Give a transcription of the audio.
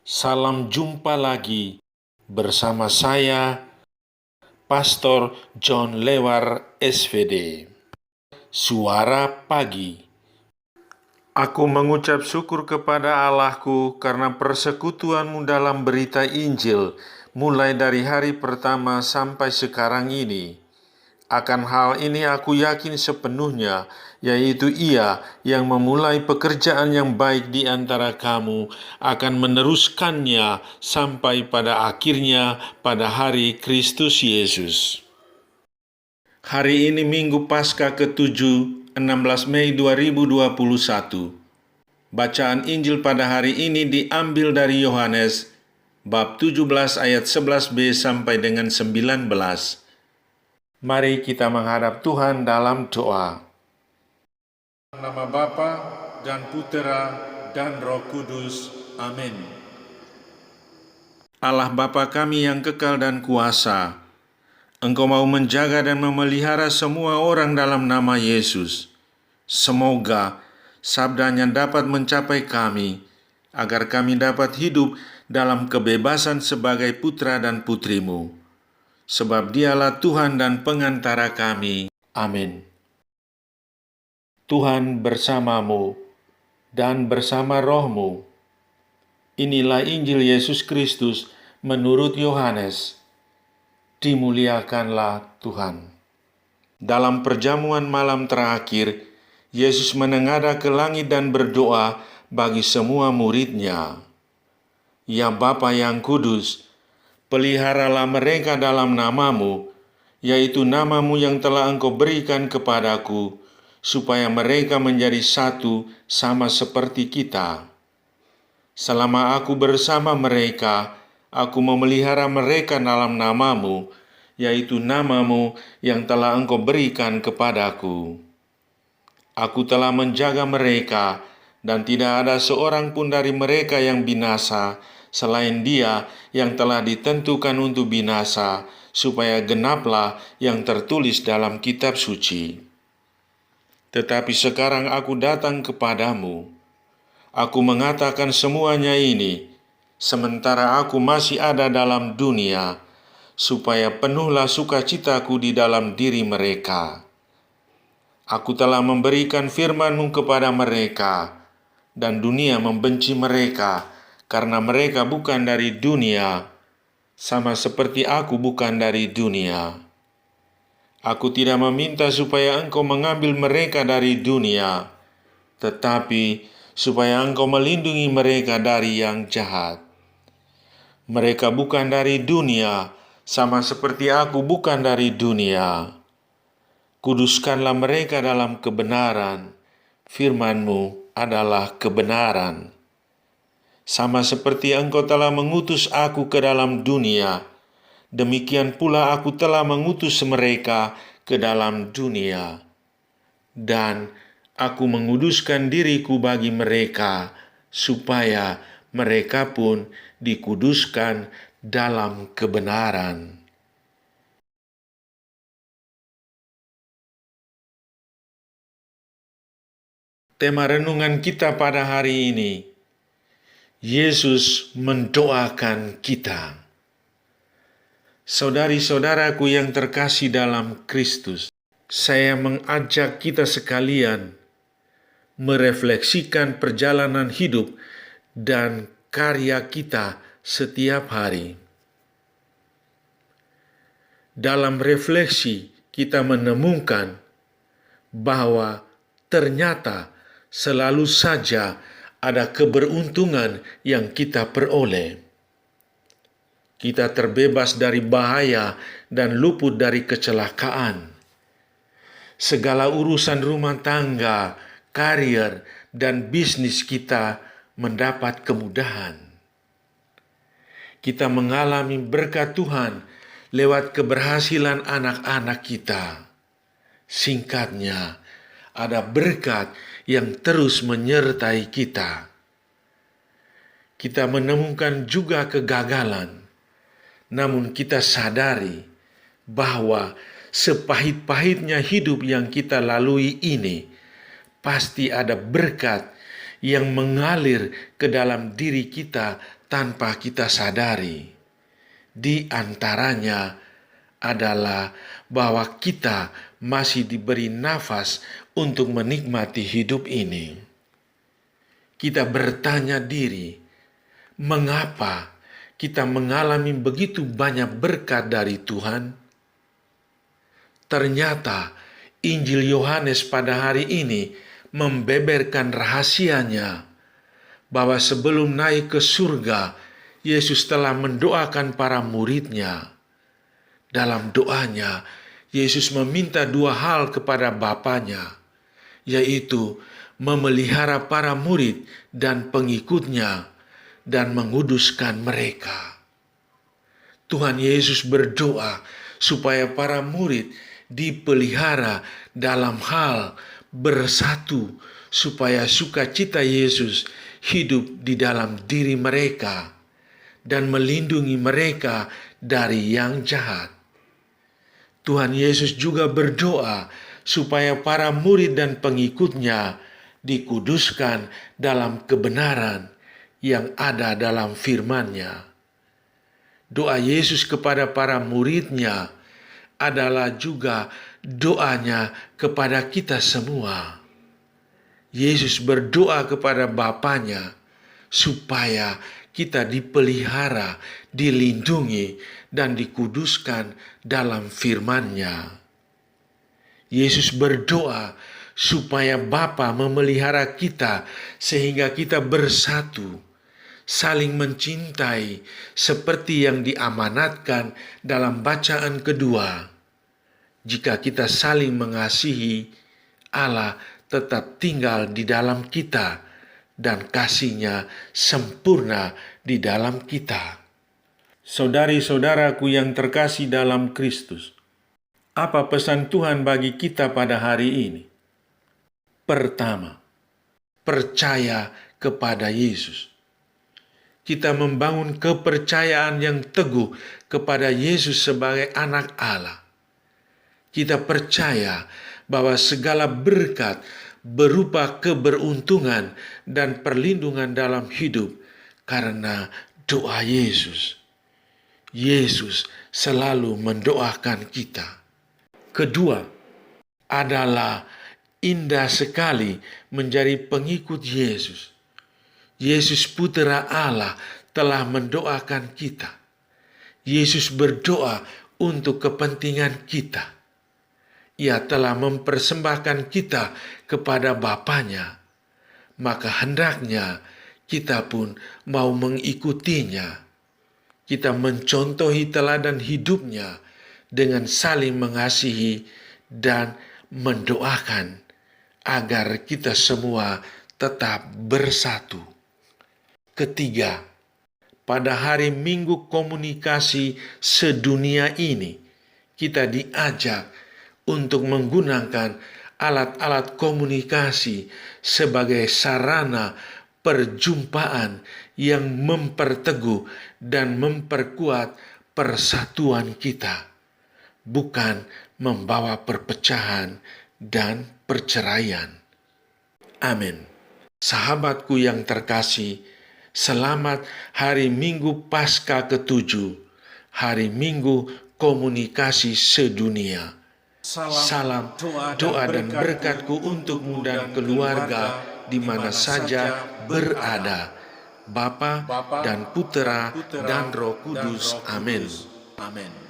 Salam jumpa lagi bersama saya, Pastor John Lewar SVD. Suara Pagi. Aku mengucap syukur kepada Allahku karena persekutuanmu dalam berita Injil, mulai dari hari pertama sampai sekarang ini. Akan hal ini aku yakin sepenuhnya, yaitu Ia yang memulai pekerjaan yang baik di antara kamu akan meneruskannya sampai pada akhirnya pada hari Kristus Yesus. Hari ini Minggu Paskah ke-7, 16 Mei 2021. Bacaan Injil pada hari ini diambil dari Yohanes, bab 17 ayat 11b sampai dengan 19. Mari kita menghadap Tuhan dalam doa. Dalam nama Bapa dan Putera dan Roh Kudus. Amin. Allah Bapa kami yang kekal dan kuasa, Engkau mau menjaga dan memelihara semua orang dalam nama Yesus. Semoga sabdanya dapat mencapai kami, agar kami dapat hidup dalam kebebasan sebagai putra dan putrimu. Sebab Dialah Tuhan dan pengantara kami. Amin. Tuhan bersamamu dan bersama rohmu. Inilah Injil Yesus Kristus menurut Yohanes. Dimuliakanlah Tuhan. Dalam perjamuan malam terakhir, Yesus menengadah ke langit dan berdoa bagi semua murid-Nya. Ya Bapa yang kudus, peliharalah mereka dalam namamu, yaitu namamu yang telah Engkau berikan kepadaku, supaya mereka menjadi satu sama seperti kita. Selama aku bersama mereka, aku memelihara mereka dalam namamu, yaitu namamu yang telah Engkau berikan kepadaku. Aku telah menjaga mereka, dan tidak ada seorang pun dari mereka yang binasa, selain Dia yang telah ditentukan untuk binasa, supaya genaplah yang tertulis dalam kitab suci. Tetapi sekarang aku datang kepadamu. Aku mengatakan semuanya ini, sementara aku masih ada dalam dunia, supaya penuhlah sukacitaku di dalam diri mereka. Aku telah memberikan firman-Mu kepada mereka, dan dunia membenci mereka, karena mereka bukan dari dunia, sama seperti aku bukan dari dunia. Aku tidak meminta supaya Engkau mengambil mereka dari dunia, tetapi supaya Engkau melindungi mereka dari yang jahat. Mereka bukan dari dunia, sama seperti aku bukan dari dunia. Kuduskanlah mereka dalam kebenaran, firman-Mu adalah kebenaran. Sama seperti Engkau telah mengutus aku ke dalam dunia, demikian pula aku telah mengutus mereka ke dalam dunia. Dan aku menguduskan diriku bagi mereka, supaya mereka pun dikuduskan dalam kebenaran. Tema renungan kita pada hari ini, Yesus mendoakan kita. Saudari-saudaraku yang terkasih dalam Kristus, saya mengajak kita sekalian merefleksikan perjalanan hidup dan karya kita setiap hari. Dalam refleksi, kita menemukan bahwa ternyata selalu saja ada keberuntungan yang kita peroleh. Kita terbebas dari bahaya dan luput dari kecelakaan. Segala urusan rumah tangga, karier, dan bisnis kita mendapat kemudahan. Kita mengalami berkat Tuhan lewat keberhasilan anak-anak kita. Singkatnya, ada berkat yang terus menyertai kita. Kita menemukan juga kegagalan, namun kita sadari bahwa sepahit-pahitnya hidup yang kita lalui ini, pasti ada berkat yang mengalir ke dalam diri kita tanpa kita sadari. Di antaranya adalah bahwa kita masih diberi nafas untuk menikmati hidup ini. Kita bertanya diri, mengapa kita mengalami begitu banyak berkat dari Tuhan? Ternyata Injil Yohanes pada hari ini membeberkan rahasianya, bahwa sebelum naik ke surga, Yesus telah mendoakan para muridnya. Dalam doanya, Yesus meminta dua hal kepada Bapanya, yaitu memelihara para murid dan pengikutnya dan menguduskan mereka. Tuhan Yesus berdoa supaya para murid dipelihara dalam hal bersatu, supaya sukacita Yesus hidup di dalam diri mereka dan melindungi mereka dari yang jahat. Tuhan Yesus juga berdoa supaya para murid dan pengikutnya dikuduskan dalam kebenaran yang ada dalam firman-Nya. Doa Yesus kepada para muridnya adalah juga doanya kepada kita semua. Yesus berdoa kepada Bapanya supaya kita dipelihara, dilindungi, dan dikuduskan dalam firman-Nya. Yesus berdoa supaya Bapa memelihara kita sehingga kita bersatu, saling mencintai seperti yang diamanatkan dalam bacaan kedua. Jika kita saling mengasihi, Allah tetap tinggal di dalam kita dan kasih-Nya sempurna di dalam kita. Saudari-saudaraku yang terkasih dalam Kristus, apa pesan Tuhan bagi kita pada hari ini? Pertama, percaya kepada Yesus. Kita membangun kepercayaan yang teguh kepada Yesus sebagai anak Allah. Kita percaya bahwa segala berkat berupa keberuntungan dan perlindungan dalam hidup karena doa Yesus. Yesus selalu mendoakan kita. Kedua, adalah indah sekali menjadi pengikut Yesus. Yesus Putera Allah telah mendoakan kita. Yesus berdoa untuk kepentingan kita. Ia telah mempersembahkan kita kepada Bapanya. Maka hendaknya kita pun mau mengikutinya. Kita mencontohi teladan hidupnya dengan saling mengasihi dan mendoakan agar kita semua tetap bersatu. Ketiga, pada hari Minggu komunikasi sedunia ini, kita diajak untuk menggunakan alat-alat komunikasi sebagai sarana perjumpaan yang memperteguh dan memperkuat persatuan kita, bukan membawa perpecahan dan perceraian. Amin. Sahabatku yang terkasih, selamat hari Minggu Paskah ke-7, hari Minggu komunikasi sedunia. Salam doa dan berkatku untukmu dan keluarga di mana saja berada, Bapa dan Putera dan Roh Kudus. Amin. Amin.